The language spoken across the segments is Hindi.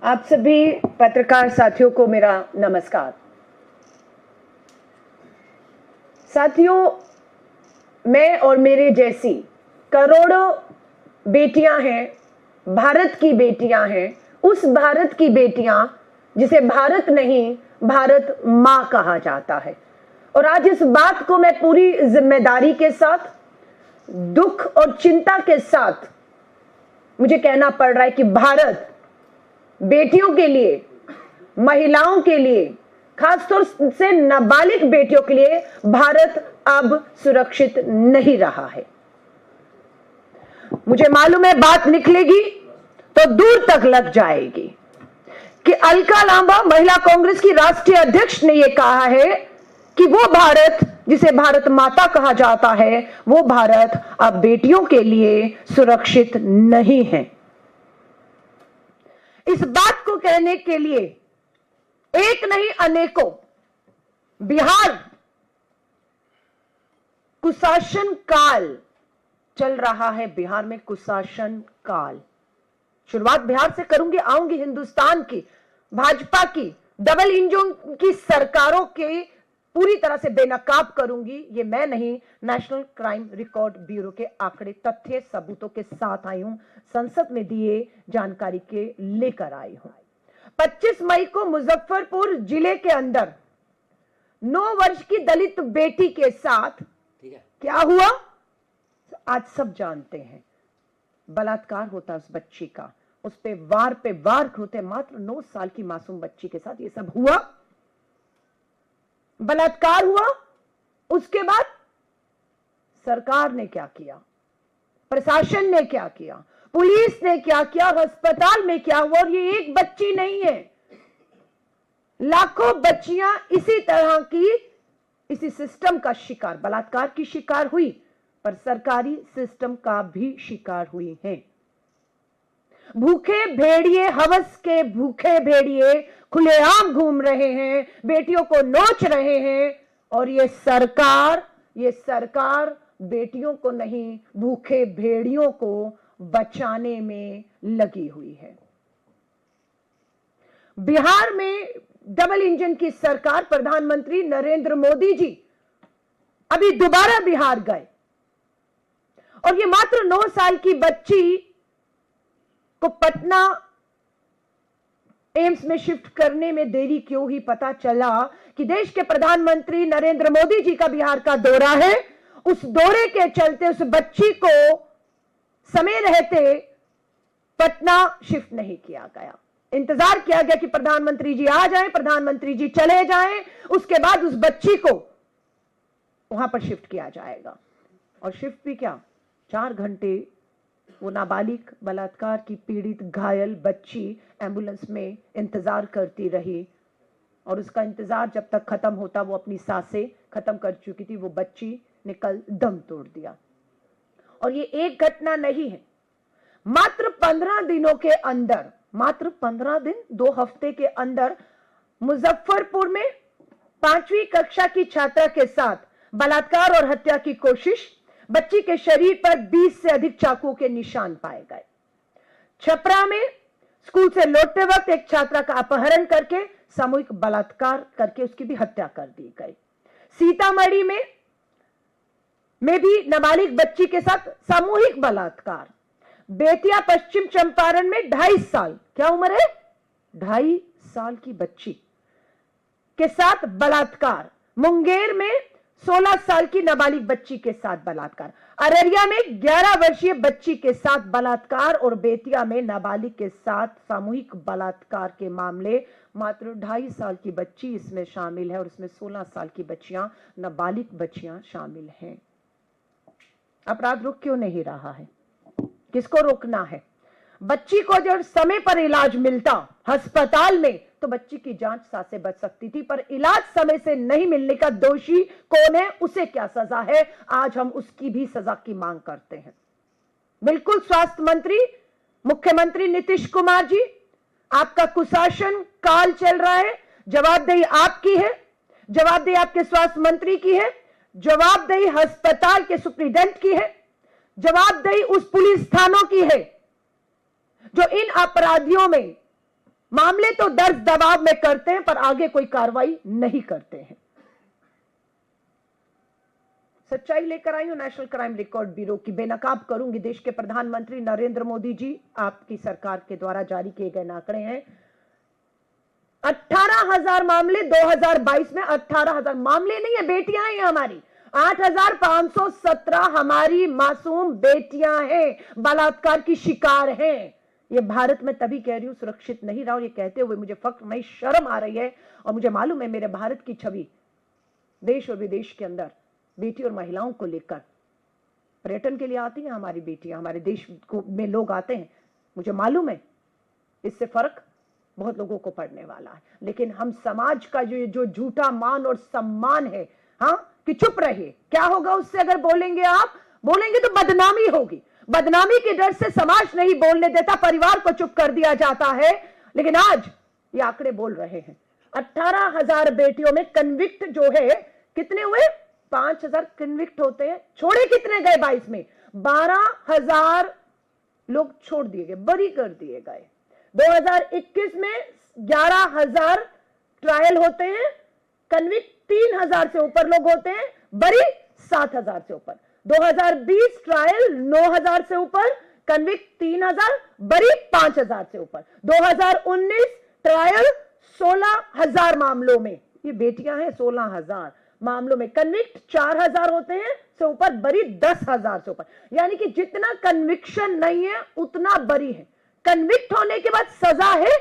आप सभी पत्रकार साथियों को मेरा नमस्कार। साथियों, मैं और मेरे जैसी करोड़ों बेटियां हैं, भारत की बेटियां हैं, उस भारत की बेटियां जिसे भारत नहीं भारत मां कहा जाता है। और आज इस बात को मैं पूरी जिम्मेदारी के साथ, दुख और चिंता के साथ मुझे कहना पड़ रहा है कि भारत बेटियों के लिए, महिलाओं के लिए, खासतौर से नाबालिग बेटियों के लिए भारत अब सुरक्षित नहीं रहा है। मुझे मालूम है बात निकलेगी तो दूर तक लग जाएगी कि अलका लांबा महिला कांग्रेस की राष्ट्रीय अध्यक्ष ने यह कहा है कि वो भारत जिसे भारत माता कहा जाता है, वो भारत अब बेटियों के लिए सुरक्षित नहीं है। इस बात को कहने के लिए एक नहीं अनेकों बिहार कुशासन काल चल रहा है। बिहार में कुशासन काल, शुरुआत बिहार से करूंगी, आऊंगी हिंदुस्तान की भाजपा की डबल इंजन की सरकारों के पूरी तरह से बेनकाब करूंगी। ये मैं नहीं, नेशनल क्राइम रिकॉर्ड ब्यूरो के आंकड़े, तथ्य, सबूतों के साथ आई हूं, संसद में दिए जानकारी के लेकर आई हूं। 25 मई को मुजफ्फरपुर जिले के अंदर 9 वर्ष की दलित बेटी के साथ क्या हुआ आज सब जानते हैं। बलात्कार होता उस बच्ची का, उस पे वार होते, मात्र 9 साल की मासूम बच्ची के साथ ये सब हुआ, बलात्कार हुआ। उसके बाद सरकार ने क्या किया, प्रशासन ने क्या किया, पुलिस ने क्या किया, अस्पताल में क्या हुआ। और ये एक बच्ची नहीं है, लाखों बच्चियां इसी तरह की, इसी सिस्टम का शिकार, बलात्कार की शिकार हुई, पर सरकारी सिस्टम का भी शिकार हुई हैं। भूखे भेड़िए, हवस के भूखे भेड़िए खुलेआम घूम रहे हैं, बेटियों को नोच रहे हैं। और ये सरकार बेटियों को नहीं, भूखे भेड़ियों को बचाने में लगी हुई है। बिहार में डबल इंजन की सरकार, प्रधानमंत्री नरेंद्र मोदी जी अभी दोबारा बिहार गए और ये मात्र 9 साल की बच्ची को पटना एम्स में शिफ्ट करने में देरी क्यों हुई, पता चला कि देश के प्रधानमंत्री नरेंद्र मोदी जी का बिहार का दौरा है। उस दौरे के चलते उस बच्ची को समय रहते पटना शिफ्ट नहीं किया गया। इंतजार किया गया कि प्रधानमंत्री जी आ जाएं, प्रधानमंत्री जी चले जाएं, उसके बाद उस बच्ची को वहां पर शिफ्ट किया जाएगा। और शिफ्ट भी क्या, 4 घंटे वो नाबालिग, बलात्कार की पीड़ित घायल बच्ची एम्बुलेंस में इंतजार करती रही। और उसका इंतजार जब तक खत्म होता, वो अपनी सांसें खत्म कर चुकी थी, वो बच्ची ने कल दम तोड़ दिया। और ये एक घटना नहीं है, मात्र 15 दिनों के अंदर, मात्र 15 दिन 2 हफ्ते के अंदर मुजफ्फरपुर में 5वीं कक्षा की छात्रा के साथ बलात्कार और हत्या की कोशिश, बच्ची के शरीर पर 20 से अधिक चाकुओं के निशान पाए गए। छपरा में स्कूल से लौटते वक्त एक छात्रा का अपहरण करके सामूहिक बलात्कार करके उसकी भी हत्या कर दी गई। सीतामढ़ी में भी नाबालिग बच्ची के साथ सामूहिक बलात्कार। बेतिया पश्चिम चंपारण में 2.5 साल, क्या उम्र है, 2.5 साल की बच्ची के साथ बलात्कार। मुंगेर में 16 साल की नाबालिग बच्ची के साथ बलात्कार। अररिया में 11 वर्षीय बच्ची के साथ बलात्कार और बेतिया में नाबालिग के साथ सामूहिक बलात्कार के मामले। मात्र 2.5 साल की बच्ची इसमें शामिल है और इसमें 16 साल की बच्चियां, नाबालिग बच्चियां शामिल हैं। अपराध रुक क्यों नहीं रहा है, किसको रोकना है? बच्ची को जब समय पर इलाज मिलता अस्पताल में तो बच्ची की जान सांसें बच सकती थी, पर इलाज समय से नहीं मिलने का दोषी कौन है, उसे क्या सजा है? आज हम उसकी भी सजा की मांग करते हैं। बिल्कुल स्वास्थ्य मंत्री, मुख्यमंत्री नीतीश कुमार जी, आपका कुशासन काल चल रहा है, जवाबदेही आपकी है, जवाबदेही आपके स्वास्थ्य मंत्री की है, जवाबदेही अस्पताल के सुप्रीडेंट की है, जवाबदेही उस पुलिस थानों की है जो इन अपराधियों में मामले तो दर्ज दबाव में करते हैं पर आगे कोई कार्रवाई नहीं करते हैं। सच्चाई लेकर आई हूं नेशनल क्राइम रिकॉर्ड ब्यूरो की, बेनकाब करूंगी। देश के प्रधानमंत्री नरेंद्र मोदी जी, आपकी सरकार के द्वारा जारी किए गए आंकड़े हैं। 18,000 मामले 2022 में, 18,000 मामले नहीं है, बेटियां हैं हमारी। 8,517 हमारी मासूम बेटियां हैं, बलात्कार की शिकार हैं। ये भारत में तभी कह रही हूं सुरक्षित नहीं रहा, और ये कहते हुए मुझे फख्र नहीं शर्म आ रही है। और मुझे मालूम है मेरे भारत की छवि देश और विदेश के अंदर बेटी और महिलाओं को लेकर पर्यटन के लिए आती हैं हमारी बेटियां, हमारे देश में लोग आते हैं, मुझे मालूम है इससे फर्क बहुत लोगों को पड़ने वाला है। लेकिन हम समाज का जो झूठा मान और सम्मान है, हाँ, कि चुप रहिए, क्या होगा उससे अगर बोलेंगे, आप बोलेंगे तो बदनामी होगी। बदनामी के डर से समाज नहीं बोलने देता, परिवार को चुप कर दिया जाता है। लेकिन आज ये आंकड़े बोल रहे हैं 18,000 बेटियों में कन्विक्ट जो है कितने हुए, 5,000 कन्विक्ट होते हैं। छोड़े कितने गए 22 में, 12,000 लोग छोड़ दिए गए, बरी कर दिए गए। 2021 में 11,000 ट्रायल होते हैं, कन्विक्ट 3,000 से ऊपर लोग होते हैं, बरी 7,000 से ऊपर। 2020 ट्रायल 9,000 से ऊपर, कन्विक्ट 3,000, बरी 5,000 से ऊपर। 2019 ट्रायल 16,000 मामलों में, ये बेटियां हैं, 16,000 मामलों में कन्विक्ट 4,000 होते हैं से ऊपर, बरी 10,000 से ऊपर। यानी कि जितना कन्विक्शन नहीं है उतना बरी है। कन्विक्ट होने के बाद सजा है।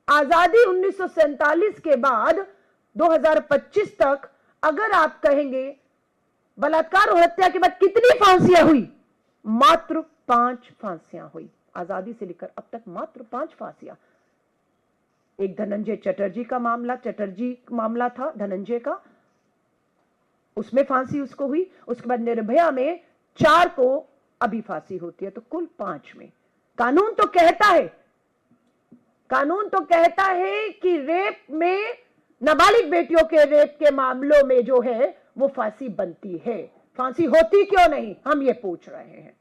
आजादी 1947 के बाद 2025 तक अगर आप कहेंगे बलात्कार और हत्या के बाद कितनी फांसियां हुई, मात्र 5 फांसियां हुई। आजादी से लेकर अब तक मात्र 5 फांसियां। एक धनंजय चटर्जी का मामला था धनंजय का, उसमें फांसी उसको हुई। उसके बाद निर्भया में 4 को अभी फांसी होती है, तो कुल 5 में। कानून तो कहता है कि रेप में, नाबालिग बेटियों के रेप के मामलों में जो है वो फांसी बनती है। फांसी होती क्यों नहीं, हम ये पूछ रहे हैं।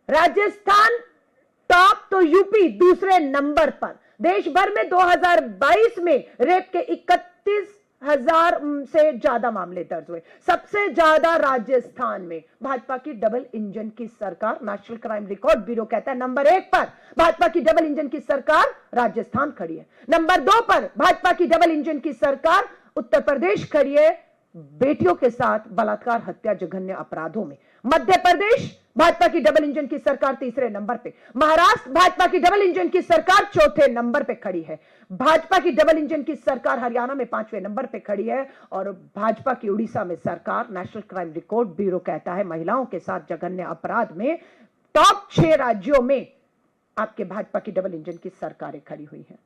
राजस्थान टॉप तो यूपी दूसरे नंबर पर। देश भर में 2022 में रेप के 31,000 से ज्यादा मामले दर्ज हुए, सबसे ज्यादा राजस्थान में। भाजपा की डबल इंजन की सरकार, नेशनल क्राइम रिकॉर्ड ब्यूरो कहता है नंबर 1 पर भाजपा की डबल इंजन की सरकार राजस्थान खड़ी है। नंबर 2 पर भाजपा की डबल इंजन की सरकार उत्तर प्रदेश खड़ी है, बेटियों के साथ बलात्कार, हत्या, जघन्य अपराधों में। मध्य प्रदेश भाजपा की डबल इंजन की सरकार तीसरे नंबर पे। महाराष्ट्र भाजपा की डबल इंजन की सरकार चौथे नंबर पे खड़ी है। भाजपा की डबल इंजन की सरकार हरियाणा में 5वें नंबर पे खड़ी है। और भाजपा की उड़ीसा में सरकार, नेशनल क्राइम रिकॉर्ड ब्यूरो कहता है महिलाओं के साथ जघन्य अपराध में टॉप 6 राज्यों में आपके भाजपा की डबल इंजन की सरकारें खड़ी हुई हैं।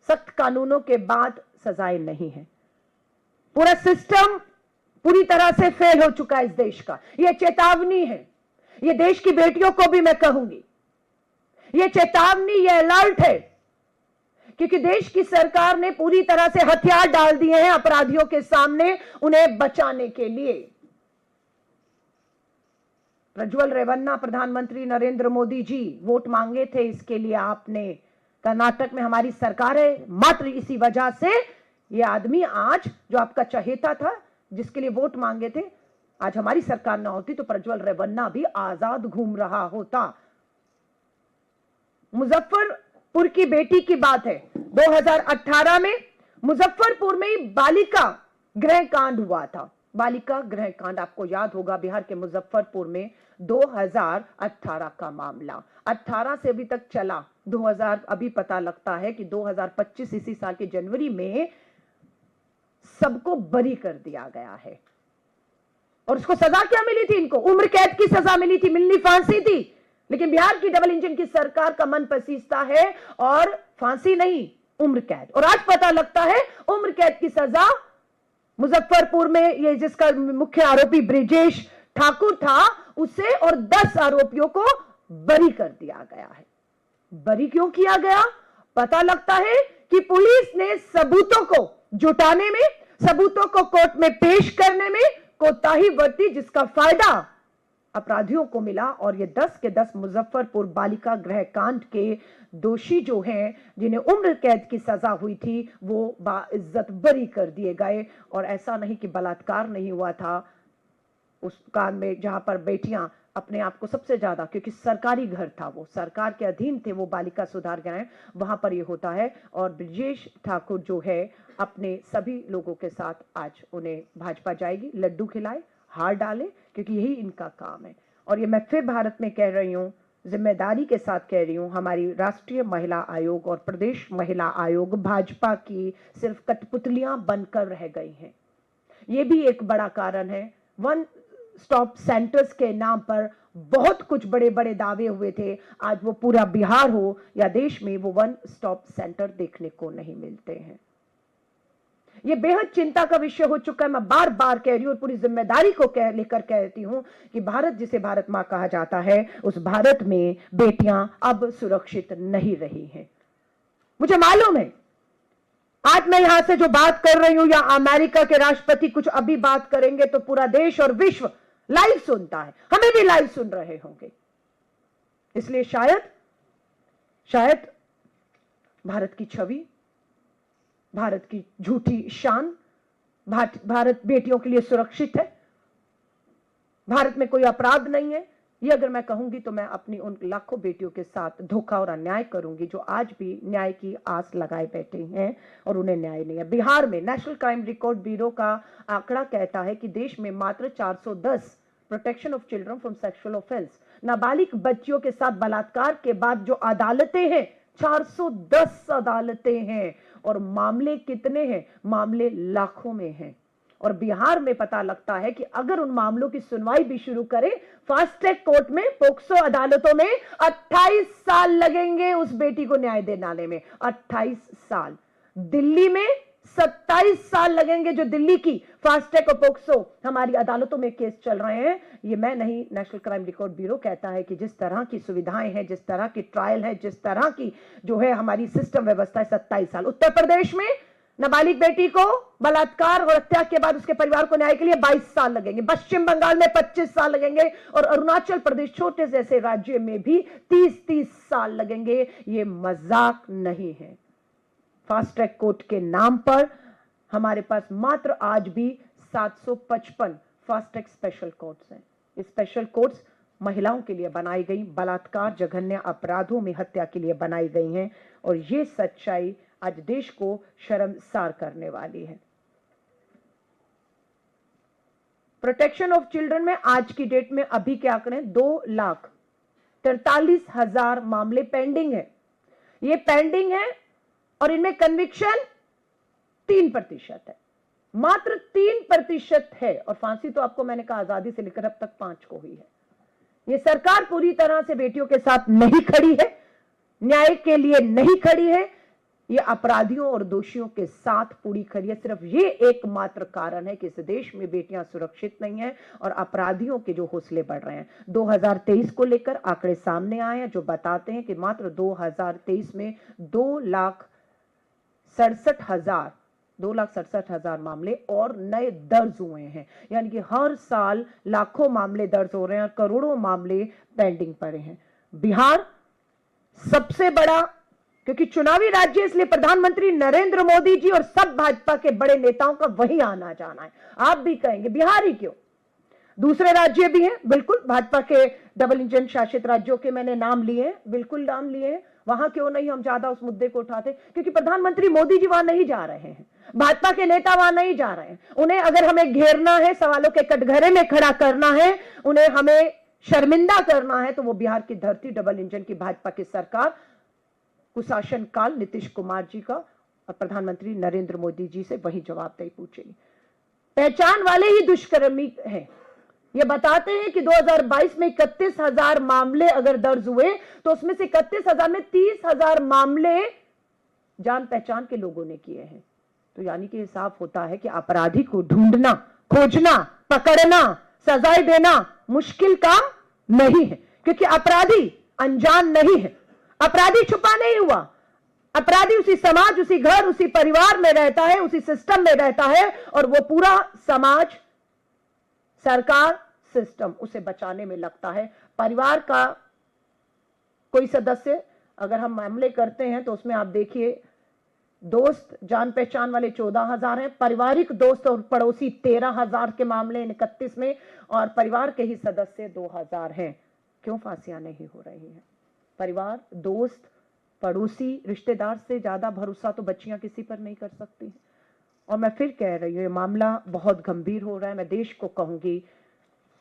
सख्त कानूनों के बाद सजाएं नहीं है। पूरा सिस्टम पूरी तरह से फेल हो चुका है इस देश का। यह चेतावनी है, यह देश की बेटियों को भी मैं कहूंगी, यह चेतावनी, यह अलर्ट है, क्योंकि देश की सरकार ने पूरी तरह से हथियार डाल दिए हैं अपराधियों के सामने उन्हें बचाने के लिए। प्रज्वल रेवन्ना, प्रधानमंत्री नरेंद्र मोदी जी वोट मांगे थे, इसके लिए आपने, कर्नाटक में हमारी सरकार है, मात्र इसी वजह से ये आदमी आज जो आपका चहेता था, जिसके लिए वोट मांगे थे, आज हमारी सरकार ना होती तो प्रज्वल रेवन्ना भी आजाद घूम रहा होता। मुजफ्फरपुर की बेटी की बात है, 2018 में मुजफ्फरपुर में ही बालिका गृह कांड हुआ था। बालिका गृह कांड आपको याद होगा, बिहार के मुजफ्फरपुर में 2018 का मामला, 18 से अभी तक चला, 2000 अभी पता लगता है कि 2025 इसी साल के जनवरी में सबको बरी कर दिया गया है। और उसको सजा क्या मिली थी, इनको उम्र कैद की सजा मिली थी, मिलनी फांसी थी। लेकिन बिहार की डबल इंजन की सरकार का मन पसीजता है और फांसी नहीं, उम्र कैद। और आज पता लगता है उम्र कैद की सजा मुजफ्फरपुर में, ये जिसका मुख्य आरोपी ब्रिजेश ठाकुर था, उसे और 10 आरोपियों को बरी कर दिया गया है। बरी क्यों किया गया? पता लगता है कि पुलिस ने सबूतों को जुटाने में, सबूतों को कोर्ट में पेश करने में कोताही बरती, जिसका फायदा अपराधियों को मिला और ये 10 के 10 मुजफ्फरपुर बालिका गृह कांड के दोषी जो हैं, जिन्हें उम्र कैद की सजा हुई थी, वो बाइज्जत बरी कर दिए गए। और ऐसा नहीं कि बलात्कार नहीं हुआ था उस कांड में, जहां पर बेटियां अपने आप को सबसे ज्यादा, क्योंकि सरकारी घर था, वो सरकार के अधीन थे, वो बालिका सुधार गृह, वहां पर ये होता है। और ब्रजेश ठाकुर जो है अपने सभी लोगों के साथ आज उन्हें भाजपा जाएगी, लड्डू खिलाए, हार डाले, क्योंकि यही इनका काम है। और ये मैं फिर भारत में कह रही हूं, जिम्मेदारी के साथ कह रही हूं, हमारी राष्ट्रीय महिला आयोग और प्रदेश महिला आयोग भाजपा की सिर्फ कठपुतलियां बनकर रह गई हैं। ये भी एक बड़ा कारण है। वन स्टॉप सेंटर्स के नाम पर बहुत कुछ बड़े बड़े दावे हुए थे, आज वो पूरा बिहार हो या देश में वो वन स्टॉप सेंटर देखने को नहीं मिलते हैं। ये बेहद चिंता का विषय हो चुका है। मैं बार बार कह रही हूं और पूरी जिम्मेदारी को लेकर कहती हूं कि भारत, जिसे भारत मां कहा जाता है, उस भारत में बेटियां अब सुरक्षित नहीं रही हैं। मुझे मालूम है आज मैं यहां से जो बात कर रही हूं, या अमेरिका के राष्ट्रपति कुछ अभी बात करेंगे तो पूरा देश और विश्व लाइव सुनता है, हमें भी लाइव सुन रहे होंगे। इसलिए शायद भारत की छवि, भारत की झूठी शान, भारत बेटियों के लिए सुरक्षित है, भारत में कोई अपराध नहीं है, ये अगर मैं कहूंगी तो मैं अपनी उन लाखों बेटियों के साथ धोखा और अन्याय करूंगी जो आज भी न्याय की आस लगाए बैठे हैं और उन्हें न्याय नहीं है। बिहार में नेशनल क्राइम रिकॉर्ड ब्यूरो का आंकड़ा कहता है कि देश में मात्र 410 protection of children from sexual offence, नाबालिग बच्चियों के साथ बलात्कार के बाद जो अदालतें हैं, 410 अदालतें हैं। और मामले कितने हैं? मामले लाखों में हैं। और बिहार में पता लगता है कि अगर उन मामलों की सुनवाई भी शुरू करें फास्ट ट्रैक कोर्ट में, पोक्सो अदालतों में, 28 साल लगेंगे उस बेटी को न्याय दिलाने में। 28 साल। दिल्ली में 27 साल लगेंगे, जो दिल्ली की फास्ट ट्रैक और पोक्सो हमारी अदालतों में केस चल रहे हैं। ये मैं नहीं, नेशनल क्राइम रिकॉर्ड ब्यूरो कहता है कि जिस तरह की सुविधाएं हैं, जिस तरह की ट्रायल है, जिस तरह की जो है हमारी सिस्टम व्यवस्था है, 27 साल। उत्तर प्रदेश में नाबालिग बेटी को बलात्कार और हत्या के बाद उसके परिवार को न्याय के लिए 22 साल लगेंगे। पश्चिम बंगाल में 25 साल लगेंगे और अरुणाचल प्रदेश छोटे जैसे राज्य में भी 30-30 साल लगेंगे। ये मजाक नहीं है। फास्ट ट्रैक कोर्ट के नाम पर हमारे पास मात्र आज भी 755 फास्ट ट्रैक स्पेशल कोर्ट्स हैं। ये स्पेशल कोर्ट्स महिलाओं के लिए बनाई गई, बलात्कार, जघन्य अपराधों में हत्या के लिए बनाई गई हैं। और ये सच्चाई आज देश को शर्मसार करने वाली है। प्रोटेक्शन ऑफ चिल्ड्रन में आज की डेट में अभी के आंकड़े 2,43,000 मामले पेंडिंग है। ये पेंडिंग है और इनमें कन्विक्शन 3% है, मात्र 3% है। और फांसी तो आपको मैंने कहा आजादी से लेकर अब तक 5 को हुई है। ये सरकार पूरी तरह से बेटियों के साथ नहीं खड़ी है, न्याय के लिए नहीं खड़ी है, ये अपराधियों और दोषियों के साथ पूरी खड़ी है। सिर्फ ये एकमात्र कारण है कि इस देश में बेटियां सुरक्षित नहीं है और अपराधियों के जो हौसले बढ़ रहे हैं। 2023 को लेकर आंकड़े सामने आए हैं जो बताते हैं कि मात्र 2023 में 2,67,000 मामले और नए दर्ज हुए हैं। यानी कि हर साल लाखों मामले दर्ज हो रहे हैं और करोड़ों मामले पेंडिंग पड़े हैं। बिहार सबसे बड़ा, क्योंकि चुनावी राज्य, इसलिए प्रधानमंत्री नरेंद्र मोदी जी और सब भाजपा के बड़े नेताओं का वही आना जाना है। आप भी कहेंगे बिहार ही क्यों, दूसरे राज्य भी हैं, बिल्कुल भाजपा के डबल इंजन शासित राज्यों के मैंने नाम लिए हैं, बिल्कुल नाम लिए हैं। वहां क्यों नहीं हम ज्यादा उस मुद्दे को उठाते? क्योंकि प्रधानमंत्री मोदी जी वहां नहीं जा रहे हैं, भाजपा के नेता वहां नहीं जा रहे हैं। उन्हें अगर हमें घेरना है, सवालों के कटघरे में खड़ा करना है, उन्हें हमें शर्मिंदा करना है, तो वो बिहार की धरती, डबल इंजन की भाजपा की सरकार, कुशासन काल नीतीश कुमार जी का और प्रधानमंत्री नरेंद्र मोदी जी से वही जवाबदेही पूछेगी। पहचान वाले ही दुष्कर्मी हैं। ये बताते हैं कि 2022 में 31,000 मामले अगर दर्ज हुए तो उसमें से 31,000 में 30,000 मामले जान पहचान के लोगों ने किए हैं। तो यानी कि साफ होता है कि अपराधी को ढूंढना, खोजना, पकड़ना, सजाएं देना मुश्किल काम नहीं है, क्योंकि अपराधी अनजान नहीं है, अपराधी छुपा नहीं हुआ। अपराधी उसी समाज, उसी घर, उसी परिवार में रहता है, उसी सिस्टम में रहता है और वो पूरा समाज, सरकार, सिस्टम उसे बचाने में लगता है। परिवार का कोई सदस्य अगर हम मामले करते हैं तो उसमें आप देखिए, दोस्त जान पहचान वाले 14,000 हैं, पारिवारिक दोस्त और पड़ोसी 13,000 के मामले 31 में, और परिवार के ही सदस्य 2,000 हैं। क्यों फांसियां नहीं हो रही हैं? परिवार, दोस्त, पड़ोसी, रिश्तेदार से ज्यादा भरोसा तो बच्चियां किसी पर नहीं कर सकती हैं। और मैं फिर कह रही हूं, ये मामला बहुत गंभीर हो रहा है। मैं देश को कहूंगी,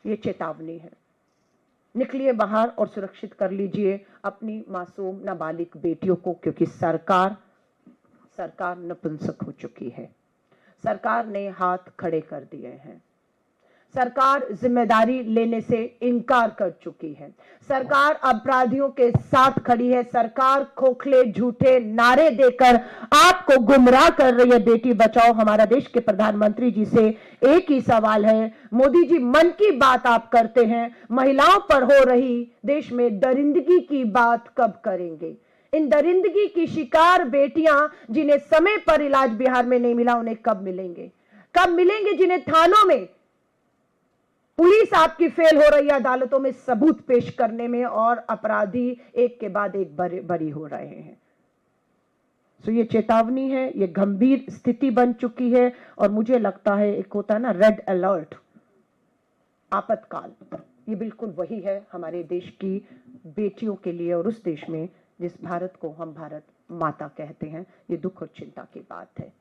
ये चेतावनी है। निकलिए बाहर और सुरक्षित कर लीजिए अपनी मासूम नाबालिग बेटियों को, क्योंकि सरकार नपुंसक हो चुकी है। सरकार ने हाथ खड़े कर दिए हैं। सरकार जिम्मेदारी लेने से इनकार कर चुकी है। सरकार अपराधियों के साथ खड़ी है। सरकार खोखले झूठे नारे देकर आपको गुमराह कर रही है। बेटी बचाओ। हमारा देश के प्रधानमंत्री जी से एक ही सवाल है, मोदी जी मन की बात आप करते हैं, महिलाओं पर हो रही देश में दरिंदगी की बात कब करेंगे? इन दरिंदगी की शिकार बेटियां जिन्हें समय पर इलाज बिहार में नहीं मिला, उन्हें कब मिलेंगे? कब मिलेंगे? जिन्हें थानों में पुलिस आपकी फेल हो रही है अदालतों में सबूत पेश करने में, और अपराधी एक के बाद एक बरी हो रहे हैं। तो ये चेतावनी है, ये गंभीर स्थिति बन चुकी है। और मुझे लगता है एक होता है ना रेड अलर्ट, आपातकाल, ये बिल्कुल वही है हमारे देश की बेटियों के लिए, और उस देश में जिस भारत को हम भारत माता कहते हैं। ये दुख और चिंता की बात है।